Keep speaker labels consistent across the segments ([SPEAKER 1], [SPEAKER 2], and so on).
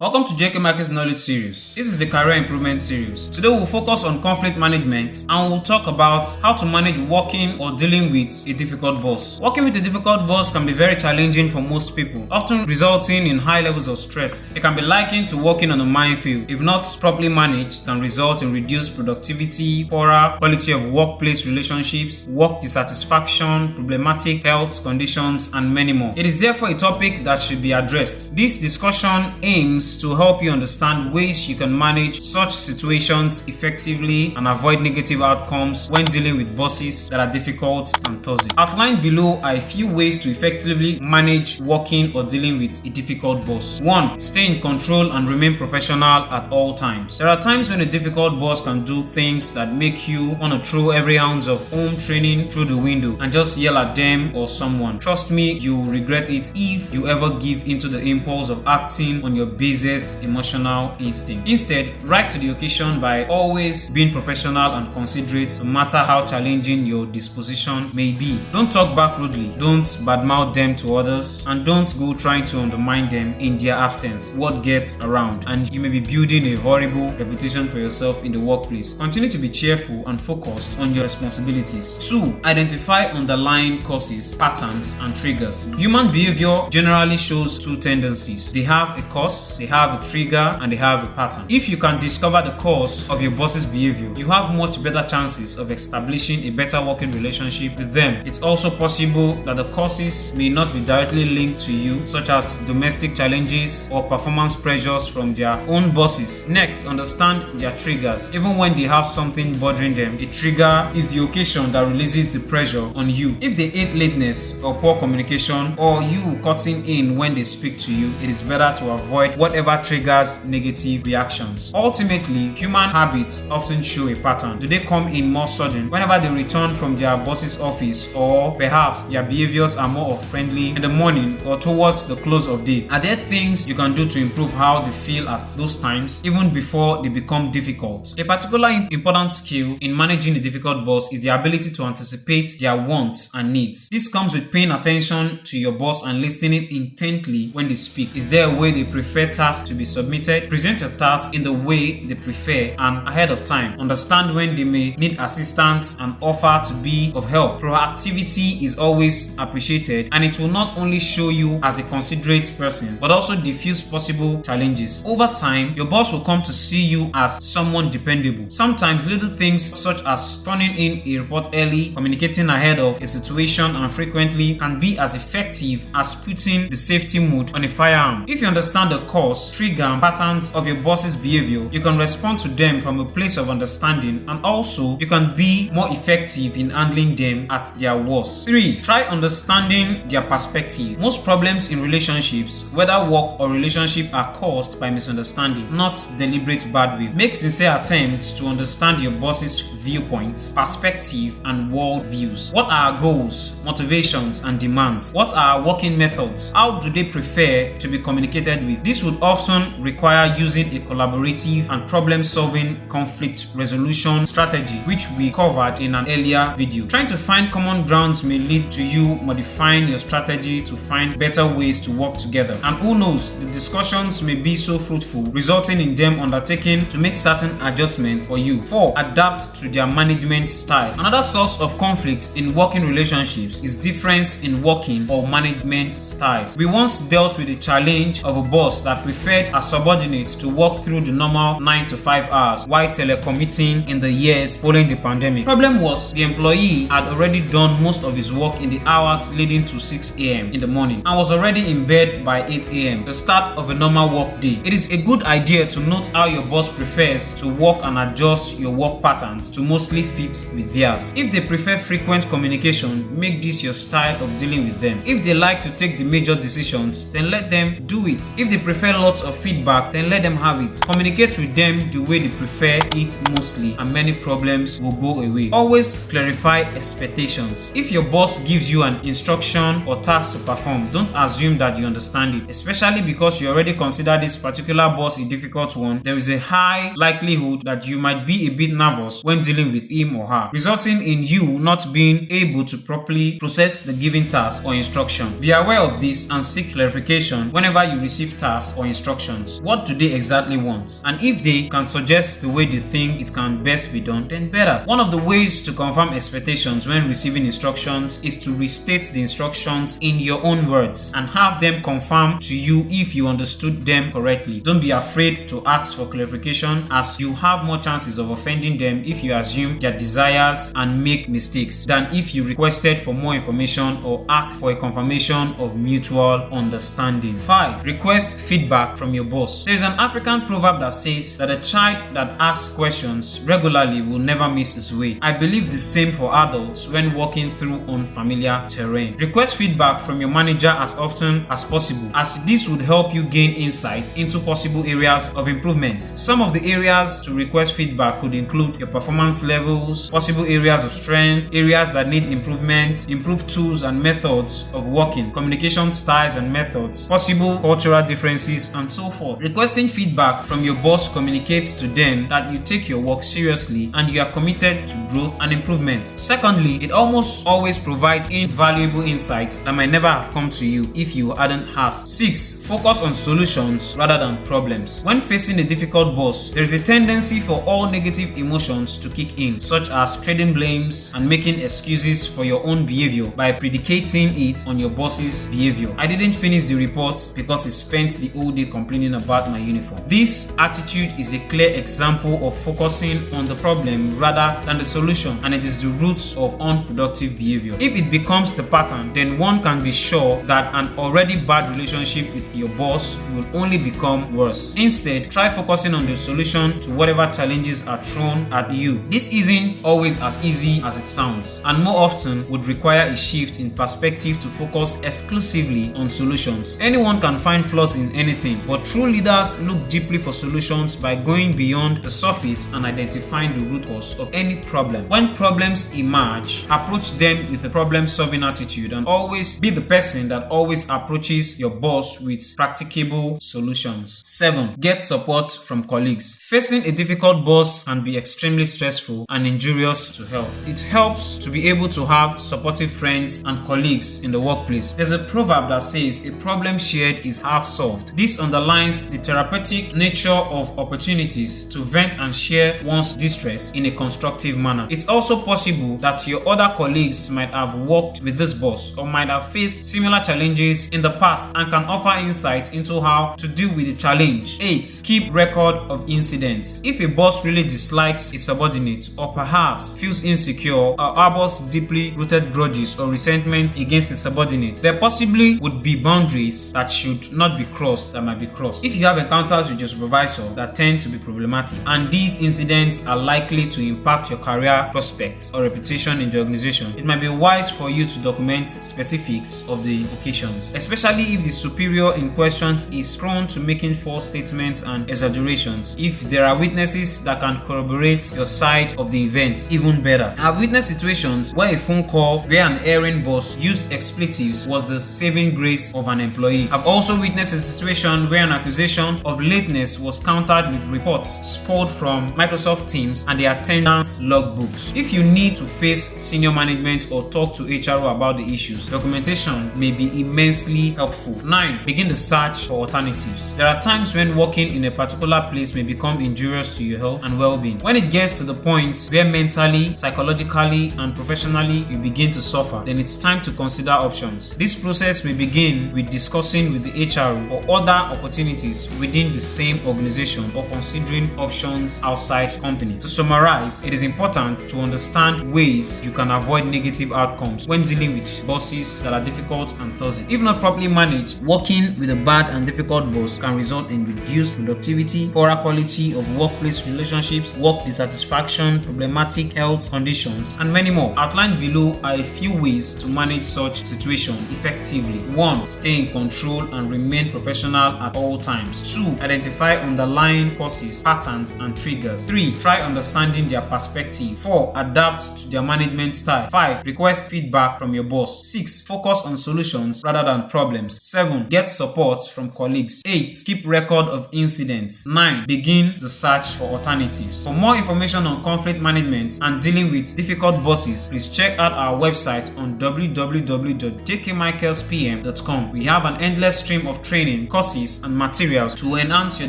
[SPEAKER 1] Welcome to JK Markets Knowledge Series. This is the Career Improvement Series. Today we'll focus on conflict management and we'll talk about how to manage working or dealing with a difficult boss. Working with a difficult boss can be very challenging for most people, often resulting in high levels of stress. It can be likened to walking on a minefield. If not properly managed, can result in reduced productivity, poorer quality of workplace relationships, work dissatisfaction, problematic health conditions, and many more. It is therefore a topic that should be addressed. This discussion aims to help you understand ways you can manage such situations effectively and avoid negative outcomes when dealing with bosses that are difficult and toxic. Outlined below are a few ways to effectively manage working or dealing with a difficult boss. 1. Stay in control and remain professional at all times. There are times when a difficult boss can do things that make you want to throw every ounce of home training through the window and just yell at them or someone. Trust me, you will regret it if you ever give into the impulse of acting on your basest emotional instinct. Instead, rise to the occasion by always being professional and considerate, no matter how challenging your disposition may be. Don't talk back rudely, don't badmouth them to others, and don't go trying to undermine them in their absence. Word gets around, and you may be building a horrible reputation for yourself in the workplace. Continue to be cheerful and focused on your responsibilities. 2. Identify underlying causes, patterns, and triggers. Human behavior generally shows two tendencies. They have a cause, they have a trigger, and they have a pattern. If you can discover the cause of your boss's behavior, you have much better chances of establishing a better working relationship with them. It's also possible that the causes may not be directly linked to you, such as domestic challenges or performance pressures from their own bosses. Next, understand their triggers. Even when they have something bothering them, a trigger is the occasion that releases the pressure on you. If they hate lateness or poor communication, or you cutting in when they speak to you, it is better to avoid whatever triggers negative reactions. Ultimately, human habits often show a pattern. Do they come in more sudden whenever they return from their boss's office, or perhaps their behaviors are more friendly in the morning or towards the close of day? Are there things you can do to improve how they feel at those times, even before they become difficult? A particularly important skill in managing a difficult boss is the ability to anticipate their wants and needs. This comes with paying attention to your boss and listening intently when they speak. Is there a way they prefer tasks to be submitted? Present your task in the way they prefer and ahead of time. Understand when they may need assistance and offer to be of help. Proactivity is always appreciated, and it will not only show you as a considerate person but also diffuse possible challenges. Over time, your boss will come to see you as someone dependable. Sometimes little things such as turning in a report early, communicating ahead of a situation, and frequently can be as effective as putting the safety mode on a firearm. If you understand the cause, trigger, and patterns of your boss's behavior, you can respond to them from a place of understanding, and also you can be more effective in handling them at their worst. 3. Try understanding their perspective. Most problems in relationships, whether work or relationship, are caused by misunderstanding, not deliberate bad will. Make sincere attempts to understand your boss's viewpoints, perspective, and world views. What are our goals, motivations, and demands? What are our working methods? How do they prefer to be communicated with? This would often require using a collaborative and problem-solving conflict resolution strategy, which we covered in an earlier video. Trying to find common grounds may lead to you modifying your strategy to find better ways to work together. And who knows, the discussions may be so fruitful, resulting in them undertaking to make certain adjustments for you. 4. Adapt to their management style. Another source of conflict in working relationships is difference in working or management styles. We once dealt with the challenge of a boss that preferred a subordinate to work through the normal 9 to 5 hours while telecommuting in the years following the pandemic. Problem was, the employee had already done most of his work in the hours leading to 6 a.m. in the morning and was already in bed by 8 a.m., the start of a normal work day. It is a good idea to note how your boss prefers to work and adjust your work patterns to mostly fit with theirs. If they prefer frequent communication, make this your style of dealing with them. If they like to take the major decisions, then let them do it. If they prefer lots of feedback, then let them have it. Communicate with them the way they prefer it mostly, and many problems will go away. Always clarify expectations. If your boss gives you an instruction or task to perform, don't assume that you understand it, especially because you already consider this particular boss a difficult one. There is a high likelihood that you might be a bit nervous when dealing with him or her, resulting in you not being able to properly process the given task or instruction. Be aware of this and seek clarification whenever you receive tasks or instructions. What do they exactly want? And if they can suggest the way they think it can best be done, then better. One of the ways to confirm expectations when receiving instructions is to restate the instructions in your own words and have them confirm to you if you understood them correctly. Don't be afraid to ask for clarification, as you have more chances of offending them if you assume their desires and make mistakes than if you requested for more information or asked for a confirmation of mutual understanding. 5. Request feedback from your boss. There is an African proverb that says that a child that asks questions regularly will never miss his way. I believe the same for adults when walking through unfamiliar terrain. Request feedback from your manager as often as possible, as this would help you gain insights into possible areas of improvement. Some of the areas to request feedback could include your performance levels, possible areas of strength, areas that need improvement, improved tools and methods of working, communication styles and methods, possible cultural differences, and so forth. Requesting feedback from your boss communicates to them that you take your work seriously and you are committed to growth and improvement. Secondly, it almost always provides invaluable insights that might never have come to you if you hadn't asked. 6. Focus on solutions rather than problems. When facing a difficult boss, there is a tendency for all negative emotions to kick in, such as trading blames and making excuses for your own behavior by predicating it on your boss's behavior. I didn't finish the report because he spent the whole day complaining about my uniform. This attitude is a clear example of focusing on the problem rather than the solution, and it is the roots of unproductive behavior. If it becomes the pattern, then one can be sure that an already bad relationship with your boss will only become worse. Instead, try focusing on the solution to whatever challenges are thrown at you. This isn't always as easy as it sounds, and more often would require a shift in perspective to focus exclusively on solutions. Anyone can find flaws in anything, but true leaders look deeply for solutions by going beyond the surface and identifying the root cause of any problem. When problems emerge, approach them with a problem-solving attitude and always be the person that always approaches your boss with practicable solutions. 7. Get support from colleagues. Facing a difficult boss can be extremely stressful and injurious to health. It helps to be able to have supportive friends and colleagues in the workplace. There's a proverb that says a problem shared is half solved. This underlines the therapeutic nature of opportunities to vent and share one's distress in a constructive manner. It's also possible that your other colleagues might have worked with this boss or might have faced similar challenges in the past and can offer insight into how to deal with the challenge. 8. Keep record of incidents. If a boss really dislikes a subordinate or perhaps feels insecure or harbors deeply rooted grudges or resentment against a subordinate, there possibly would be boundaries that should not be crossed that might be crossed. If you have encounters with your supervisor that tend to be problematic and these incidents are likely to impact your career prospects or reputation in the organization, it might be wise for you to document specifics of the occasions, especially if the superior in question is prone to making false statements and exaggerations. If there are witnesses that can corroborate your side of the event, even better. I've witnessed situations where a phone call where an erring boss used expletives was the saving grace of an employee. I've also witnessed a situation where an accusation of lateness was countered with reports spoiled from Microsoft Teams and the attendance logbooks. If you need to face senior management or talk to HRO about the issues, documentation may be immensely helpful. 9. Begin the search for alternatives. There are times when working in a particular place may become injurious to your health and well-being. When it gets to the point where mentally, psychologically, and professionally you begin to suffer, then it's time to consider options. This process may begin with discussing with the HRO or other opportunities within the same organization or considering options outside company. To summarize, it is important to understand ways you can avoid negative outcomes when dealing with bosses that are difficult and toxic. If not properly managed, working with a bad and difficult boss can result in reduced productivity, poorer quality of workplace relationships, work dissatisfaction, problematic health conditions, and many more. Outlined below are a few ways to manage such situation effectively. 1. Stay in control and remain professional at all times. 2. Identify underlying causes, patterns, and triggers. 3. Try understanding their perspective. 4. Adapt to their management style. 5. Request feedback from your boss. 6. Focus on solutions rather than problems. 7. Get support from colleagues. 8. Keep record of incidents. 9. Begin the search for alternatives. For more information on on conflict management and dealing with difficult bosses, please check out our website on www.jkmichaelspm.com. We have an endless stream of training, courses, and materials to enhance your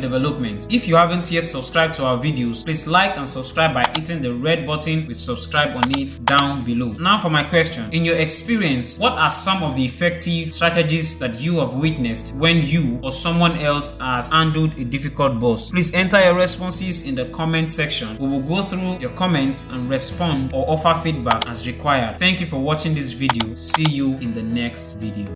[SPEAKER 1] development. If you haven't yet subscribed to our videos, please like and subscribe by hitting the red button with subscribe on it down below. Now for my question. In your experience, what are some of the effective strategies that you have witnessed when you or someone else has handled a difficult boss? Please enter your responses in the comment section. We will go through your comments and respond or offer feedback as required. Thank you for watching this video. See you in the next video.